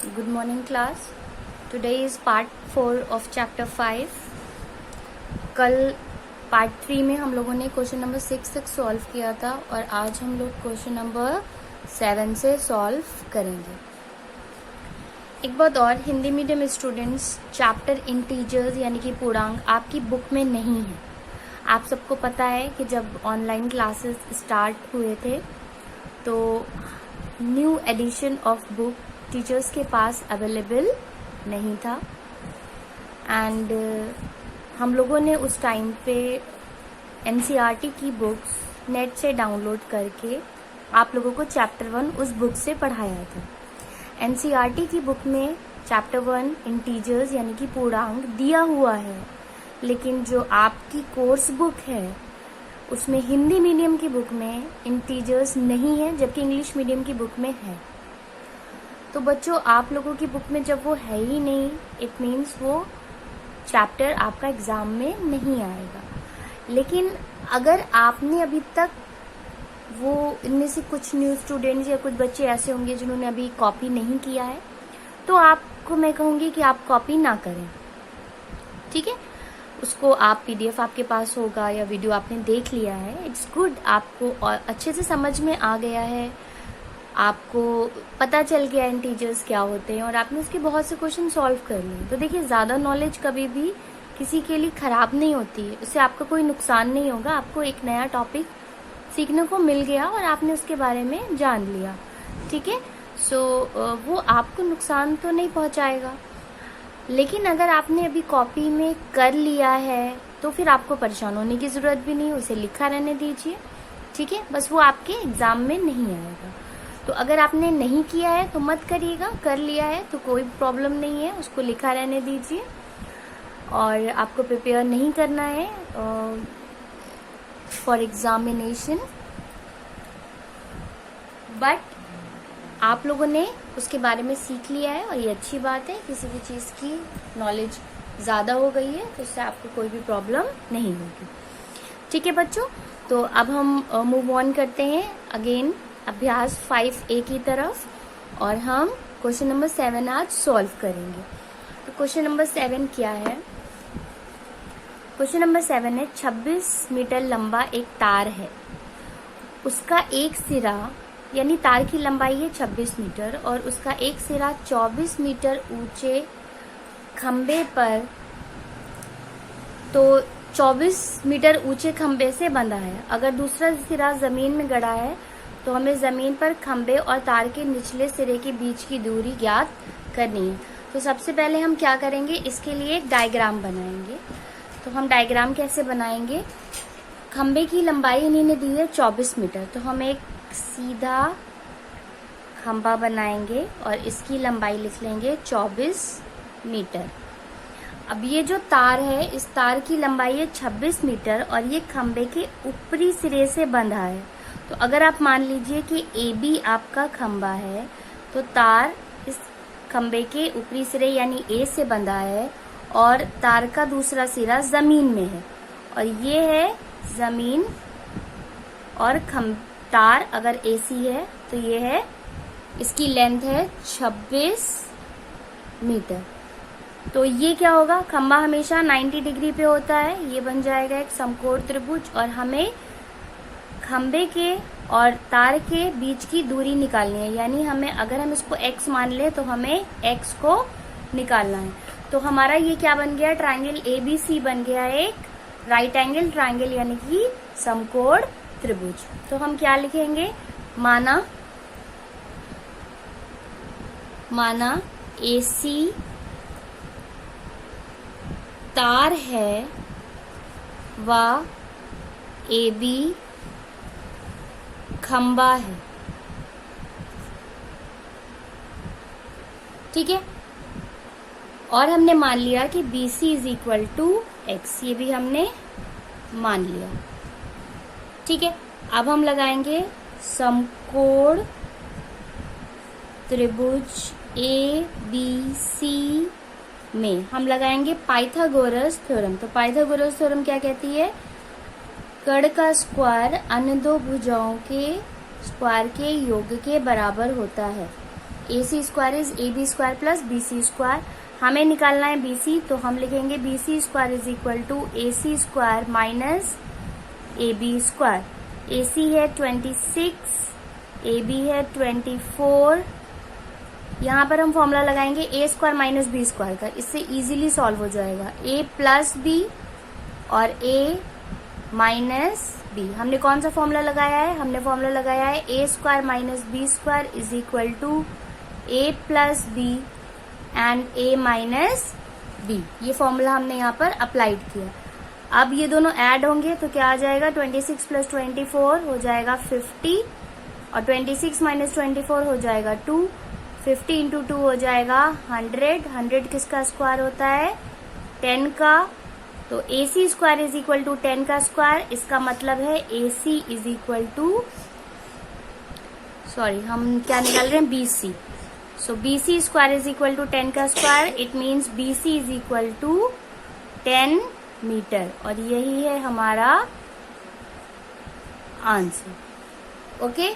Good morning class. Today is part 4 of chapter 5. कल part 3 में हम लोगों ने क्वेश्चन नंबर 6 तक सॉल्व किया था और आज हम लोग क्वेश्चन नंबर 7 से सॉल्व करेंगे। एक बात और, Hindi medium students, chapter integers यानी कि पूर्णांक आपकी बुक में नहीं है। आप सबको पता है कि जब ऑनलाइन क्लासेस स्टार्ट हुए थे तो new edition of book teachers के पास अवेलेबल नहीं था एंड हम लोगों ने उस टाइम पे एनसीईआरटी की बुक्स नेट से डाउनलोड करके आप लोगों को चैप्टर 1 उस बुक से पढ़ाया था। एनसीईआरटी की बुक में चैप्टर 1 इंटीजर्स यानी कि पूर्णांक दिया हुआ है, लेकिन जो आपकी कोर्स बुक है उसमें हिंदी मीडियम की बुक में इंटीजर्स नहीं है, जबकि इंग्लिश मीडियम की बुक में है। तो बच्चों, आप लोगों की बुक में जब वो है ही नहीं, इट मीन्स वो चैप्टर आपका एग्जाम में नहीं आएगा। लेकिन अगर आपने अभी तक वो इनमें से कुछ न्यू स्टूडेंट्स या कुछ बच्चे ऐसे होंगे जिन्होंने अभी कॉपी नहीं किया है, तो आपको मैं कहूँगी कि आप कॉपी ना करें, ठीक है। उसको आप पीडीएफ आपके पास होगा या वीडियो आपने देख लिया है, इट्स गुड, आपको और अच्छे से समझ में आ गया है, आपको पता चल गया इंटीजर्स क्या होते हैं और आपने उसके बहुत से क्वेश्चन सॉल्व कर लिए। तो देखिए, ज़्यादा नॉलेज कभी भी किसी के लिए ख़राब नहीं होती है, उससे आपका कोई नुकसान नहीं होगा। आपको एक नया टॉपिक सीखने को मिल गया और आपने उसके बारे में जान लिया, ठीक है। सो वो आपको नुकसान तो नहीं पहुंचाएगा। लेकिन अगर आपने अभी कॉपी में कर लिया है तो फिर आपको परेशान होने की ज़रूरत भी नहीं, उसे लिखा रहने दीजिए, ठीक है। बस वो आपके एग्ज़ाम में नहीं आएगा। तो अगर आपने नहीं किया है तो मत करिएगा, कर लिया है तो कोई प्रॉब्लम नहीं है, उसको लिखा रहने दीजिए। और आपको प्रिपेयर नहीं करना है फॉर एग्जामिनेशन, बट आप लोगों ने उसके बारे में सीख लिया है और ये अच्छी बात है। किसी भी चीज़ की नॉलेज ज़्यादा हो गई है तो उससे आपको कोई भी प्रॉब्लम नहीं होगी, ठीक है बच्चों। तो अब हम मूव ऑन करते हैं अगेन अभ्यास 5A की तरफ और हम क्वेश्चन नंबर 7 आज सॉल्व करेंगे। तो क्वेश्चन नंबर 7 क्या है? क्वेश्चन नंबर 7 है, 26 मीटर लंबा एक तार है, उसका एक सिरा यानी तार की लंबाई है 26 मीटर और उसका एक सिरा 24 मीटर ऊंचे खंबे पर, तो 24 मीटर ऊंचे खंबे से बंधा है। अगर दूसरा सिरा जमीन में गड़ा है तो हमें जमीन पर खंबे और तार के निचले सिरे के बीच की दूरी ज्ञात करनी है। तो सबसे पहले हम क्या करेंगे, इसके लिए एक डायग्राम बनाएंगे। तो हम डायग्राम कैसे बनाएंगे? खंबे की लंबाई इन्होंने दी है 24 मीटर, तो हम एक सीधा खंबा बनाएंगे और इसकी लंबाई लिख लेंगे 24 मीटर। अब ये जो तार है, इस तार की लंबाई है 26 मीटर और ये खंबे के ऊपरी सिरे से बंधा है। तो अगर आप मान लीजिए कि AB आपका खंबा है, तो तार इस खंबे के ऊपरी सिरे यानी A से बंधा है और तार का दूसरा सिरा जमीन में है और ये है जमीन, और तार अगर AC है तो ये है, इसकी लेंथ है 26 मीटर। तो ये क्या होगा, खंबा हमेशा 90 डिग्री पे होता है, ये बन जाएगा एक समकोण त्रिभुज और हमें खंबे के और तार के बीच की दूरी निकालनी है। यानी हमें, अगर हम इसको x मान ले तो हमें x को निकालना है। तो हमारा ये क्या बन गया, ट्रायंगल ABC बन गया एक राइट एंगल ट्रायंगल यानी कि समकोण त्रिभुज। तो हम क्या लिखेंगे, माना AC तार है व AB खंबा है, ठीक है। और हमने मान लिया कि BC is equal to x, ये भी हमने मान लिया, ठीक है। अब हम लगाएंगे समकोण त्रिभुज ABC में हम लगाएंगे पाइथागोरस थ्योरम। तो पाइथागोरस थ्योरम क्या कहती है, कर्ण का स्क्वायर अन्य दो भुजाओं के स्क्वायर के योग के बराबर होता है। AC square is AB square plus BC square. हमें निकालना है BC, तो हम लिखेंगे BC square is equal to AC square minus AB square. AC है 26, AB है 24। यहाँ पर हम फॉर्मूला लगाएंगे A square minus B square का, इससे इजीली सॉल्व हो जाएगा। A प्लस B और A माइनस B। हमने कौन सा फॉर्मूला लगाया है? हमने फॉर्मूला लगाया है A square minus B square is equal to A plus B and A minus B। ये फॉर्मूला हमने यहाँ पर अप्लाइड किया। अब ये दोनों ऐड होंगे तो क्या आ जाएगा? 26 प्लस 24 हो जाएगा 50 और 26 माइनस 24 हो जाएगा 2। 50 इंटू 2 हो जाएगा 100। 100 किसका स्क्वायर होता है? 10 का। तो AC square is equal to 10 का स्क्वायर। इसका मतलब है AC is equal to, sorry हम क्या निकाल रहे हैं? BC। So BC square is equal to 10 का square. It means BC is equal to 10 metre और यही है हमारा आंसर। ओके,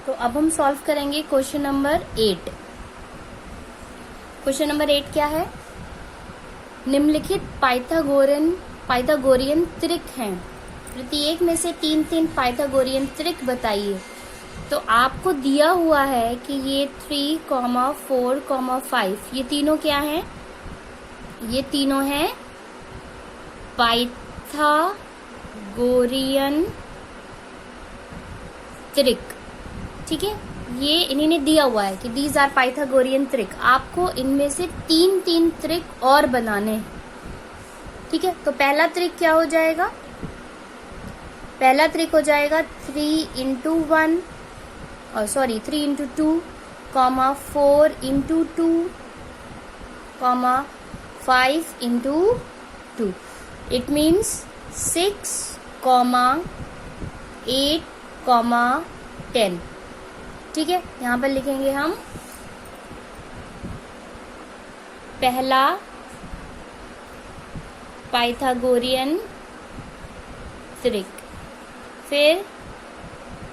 तो अब हम सॉल्व करेंगे क्वेश्चन नंबर 8। क्वेश्चन नंबर 8 क्या है? निम्नलिखित पाइथागोरियन त्रिक हैं, प्रत्येक में से 3-3 पाइथागोरियन त्रिक बताइए। तो आपको दिया हुआ है कि ये 3, 4, 5 ये तीनों क्या हैं? ये तीनों हैं पाइथागोरियन त्रिक। ठीक है, ये इन्होंने दिया हुआ है कि दीज आर पाइथागोरियन त्रिक। आपको इनमें से 3-3 त्रिक और बनाने हैं। ठीक है, तो पहला त्रिक क्या हो जाएगा? पहला त्रिक हो जाएगा 3 इंटू 1 और 3 into 2, 4 into 2, 5 into 2। It means 6, 8, 10। ठीक है, यहाँ पर लिखेंगे हम पहला पाइथागोरियन त्रिक, फिर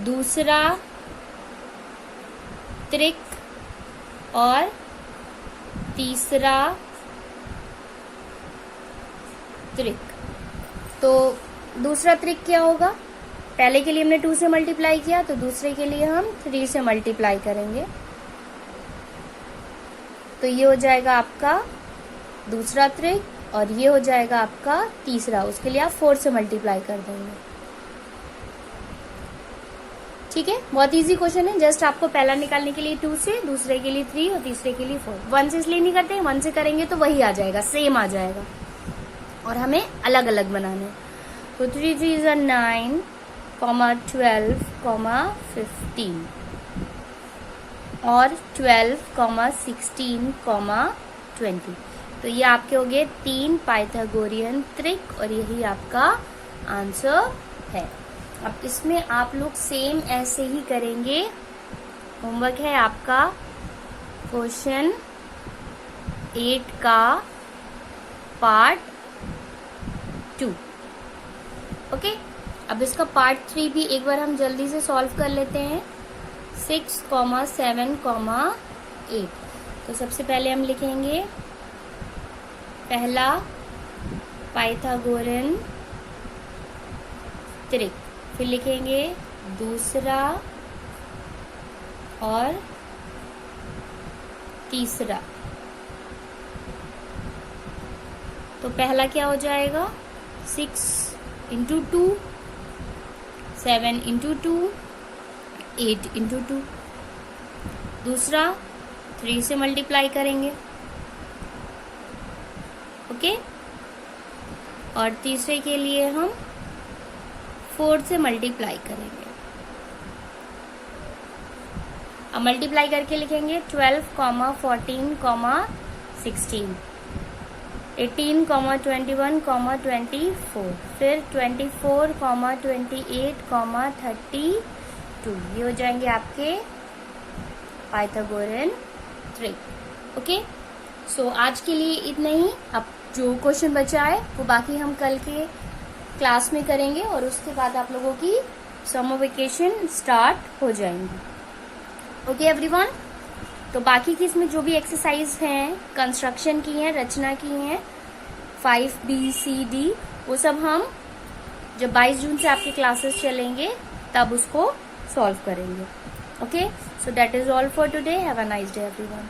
दूसरा त्रिक और तीसरा त्रिक। तो दूसरा त्रिक क्या होगा? पहले के लिए हमने 2 से मल्टीप्लाई किया, तो दूसरे के लिए हम 3 से मल्टीप्लाई करेंगे। तो ये हो जाएगा आपका दूसरा त्रिक और ये हो जाएगा आपका तीसरा। उसके लिए आप 4 से मल्टीप्लाई कर देंगे। ठीक है, बहुत इजी क्वेश्चन है। जस्ट आपको पहला निकालने के लिए 2 से, दूसरे के लिए 3 और तीसरे के लिए 4। 1 से इसलिए नहीं करते, 1 से करेंगे तो वही आ जाएगा, सेम आ जाएगा और हमें अलग अलग बनाने। तो 3 3 is 9, 12, 15 और 12, 16, 20। तो ये आपके हो गए 3 पाइथागोरियन त्रिक और यही आपका आंसर है। अब इसमें आप लोग सेम ऐसे ही करेंगे। होमवर्क है आपका क्वेश्चन 8 का पार्ट 2। ओके, अब इसका पार्ट 3 भी एक बार हम जल्दी से सॉल्व कर लेते हैं। 6, 7, 8। तो सबसे पहले हम लिखेंगे पहला पाइथागोरियन त्रिक, फिर लिखेंगे दूसरा और तीसरा। तो पहला क्या हो जाएगा? 6 इंटू 2, 7 इंटू 2, 8 इंटू 2। दूसरा 3 से मल्टीप्लाई करेंगे। ओके, और तीसरे के लिए हम 4 से मल्टीप्लाई करेंगे। अब मल्टीप्लाई करके लिखेंगे 12, 14, 16, 18, 21, 24, फिर 24, 28, 32। ये हो जाएंगे आपके पाइथागोरियन त्रिक। ओके, सो आज के लिए इतना ही। अब जो क्वेश्चन बचा है वो बाकी हम कल के क्लास में करेंगे और उसके बाद आप लोगों की समर वेकेशन स्टार्ट हो जाएंगी। ओके एवरीवन, तो बाकी की इसमें जो भी एक्सरसाइज हैं, कंस्ट्रक्शन की हैं, रचना की हैं, 5B, C, D, वो सब हम जब 22 जून से आपके क्लासेस चलेंगे तब उसको सॉल्व करेंगे. Okay, so that is all for today. Have a nice day everyone.